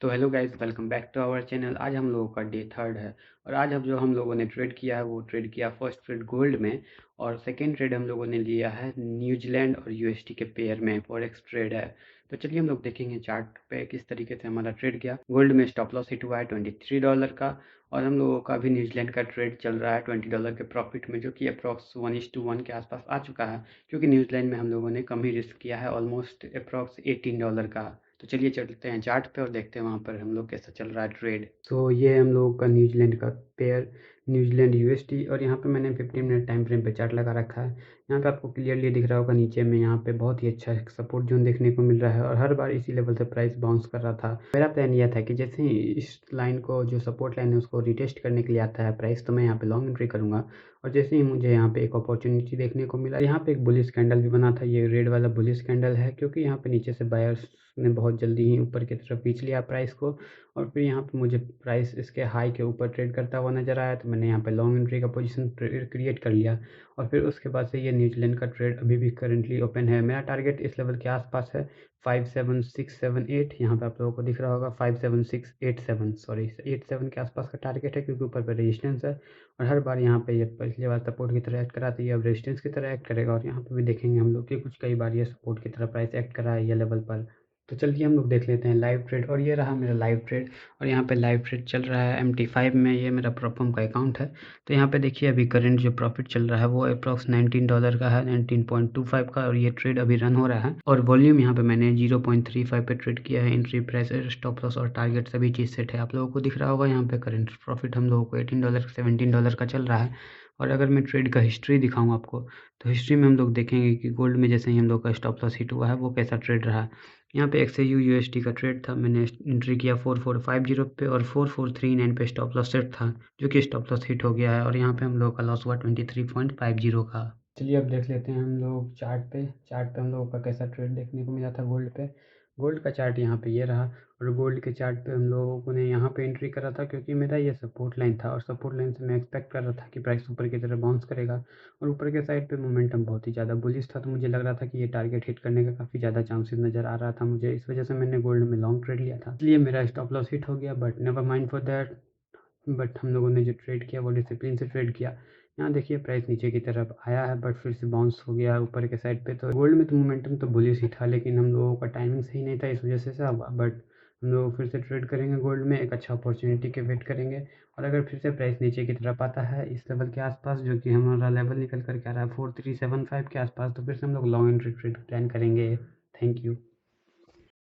तो hello guys, welcome back to our channel. आज हम लोगों का डे थर्ड है और आज हम लोगों ने ट्रेड किया है वो ट्रेड किया फर्स्ट ट्रेड गोल्ड में और सेकंड ट्रेड हम लोगों ने लिया है न्यूजीलैंड और यूएसडी के पेयर में फॉरेक्स ट्रेड है। तो चलिए हम लोग देखेंगे चार्ट पे किस तरीके से हमारा ट्रेड गया। गोल्ड में स्टॉप लॉस हिट हुआ है $23 का और हम लोगों का भी न्यूजीलैंड का ट्रेड चल रहा है $20 के प्रॉफिट में, जो कि अप्रॉक्स 1:1 के आसपास आ चुका है, क्योंकि न्यूजीलैंड में हम लोगों ने कम ही रिस्क किया है, ऑलमोस्ट अप्रॉक्स $18 का। तो चलिए चलते हैं चार्ट पे और देखते हैं वहाँ पर हम लोग कैसा चल रहा है ट्रेड। तो ये हम लोगों का न्यूजीलैंड का पेयर न्यूजीलैंड यूएसडी और यहाँ पे मैंने 15 मिनट टाइम फ्रेम पे चार्ट लगा रखा है। यहाँ पे आपको क्लियरली दिख रहा होगा नीचे में यहाँ पे बहुत ही अच्छा सपोर्ट जोन देखने को मिल रहा है और हर बार इसी लेवल से प्राइस बाउंस कर रहा था। मेरा प्लान यह था कि जैसे ही इस लाइन को जो सपोर्ट लाइन है उसको रिटेस्ट करने के लिए आता है प्राइस, तो मैं यहाँ पे लॉन्ग एंट्री करूँगा। और जैसे ही मुझे यहाँ पे एक अपॉर्चुनिटी देखने को मिला, यहाँ पे एक बुलिश कैंडल भी बना था। ये रेड वाला बुलिश कैंडल है क्योंकि यहाँ पे नीचे से बायर्स ने बहुत जल्दी ही ऊपर की तरफ खींच लिया प्राइस को और फिर यहाँ पे मुझे प्राइस इसके हाई के ऊपर ट्रेड करता हुआ नज़र आया, तो मैंने यहाँ पे लॉन्ग एंट्री का पोजीशन क्रिएट कर लिया। और फिर उसके बाद से ये न्यूजीलैंड का ट्रेड अभी भी करंटली ओपन है। मेरा टारगेट इस लेवल के आसपास है 57678। यहाँ पे आप लोगों को दिख रहा होगा 57687, सॉरी 87 के आसपास का टारगेट है, क्योंकि ऊपर पे रेजिस्टेंस है और हर बार यहाँ पे ये पिछली बार सपोर्ट की तरह एक्ट करा था, ये अब रेजिस्टेंस की तरह एक्ट करेगा और यहाँ पे भी देखेंगे हम लोग कि कुछ कई बार ये सपोर्ट की तरह प्राइस एक्ट करा है ये लेवल पर। तो चलिए हम लोग देख लेते हैं लाइव ट्रेड और ये रहा मेरा लाइव ट्रेड और यहाँ पे लाइव ट्रेड चल रहा है MT5 में। ये मेरा प्रोफर्म का अकाउंट है। तो यहाँ पे देखिए अभी करंट जो प्रॉफिट चल रहा है वो अप्रॉक्स $19 का है, 19.25 का, और ये ट्रेड अभी रन हो रहा है और वॉल्यूम यहाँ पे मैंने 0.35 पे ट्रेड किया है। एंट्री प्राइस, स्टॉप लॉस और टारगेट सभी चीज़ सेट है। आप लोगों को दिख रहा होगा यहाँ पे करंट प्रॉफिट हम लोगों को $18 $17 का चल रहा है। और अगर मैं ट्रेड का हिस्ट्री दिखाऊँ आपको, तो हिस्ट्री में हम लोग देखेंगे कि गोल्ड में जैसे ही हम लोग का स्टॉप लॉस हिट हुआ है वो कैसा ट्रेड रहा। यहाँ पे XAU USD का ट्रेड था, मैंने एंट्री किया 4450 पे और 4439 पे स्टॉप लॉस सेट था, जो कि स्टॉप लॉस हिट हो गया है और यहाँ पे हम लोगों का लॉस हुआ 23.50 का। चलिए अब देख लेते हैं हम लोग चार्ट पे हम लोगों का कैसा ट्रेड देखने को मिला था गोल्ड पे। गोल्ड का चार्ट यहाँ पे ये रहा और गोल्ड के चार्ट पे हम लोगों ने यहाँ पे एंट्री करा था क्योंकि मेरा ये सपोर्ट लाइन था और सपोर्ट लाइन से मैं एक्सपेक्ट कर रहा था कि प्राइस ऊपर की तरफ बाउंस करेगा और ऊपर के साइड पे मोमेंटम बहुत ही ज़्यादा बुलिश था, तो मुझे लग रहा था कि ये टारगेट हिट करने का काफ़ी ज़्यादा चांसेस नज़र आ रहा था मुझे। इस वजह से मैंने गोल्ड में लॉन्ग ट्रेड लिया था, इसलिए मेरा स्टॉप लॉस हिट हो गया, but never mind for that. But हम लोगों ने जो ट्रेड किया वो डिसिप्लिन से ट्रेड किया। यहाँ देखिए प्राइस नीचे की तरफ आया है बट फिर से बाउंस हो गया ऊपर के साइड पे। तो गोल्ड में तो मोमेंटम तो बुलिश ही था, लेकिन हम लोगों का टाइमिंग सही नहीं था, इस वजह से सब। बट हम लोग फिर से ट्रेड करेंगे गोल्ड में, एक अच्छा अपॉर्चुनिटी के वेट करेंगे और अगर फिर से प्राइस नीचे की तरफ आता है इस लेवल के आसपास, जो कि हमारा लेवल निकल कर के आ रहा है 4375 के आसपास, तो फिर से हम लोग लॉन्ग एंट्री ट्रेड प्लान करेंगे। Thank you.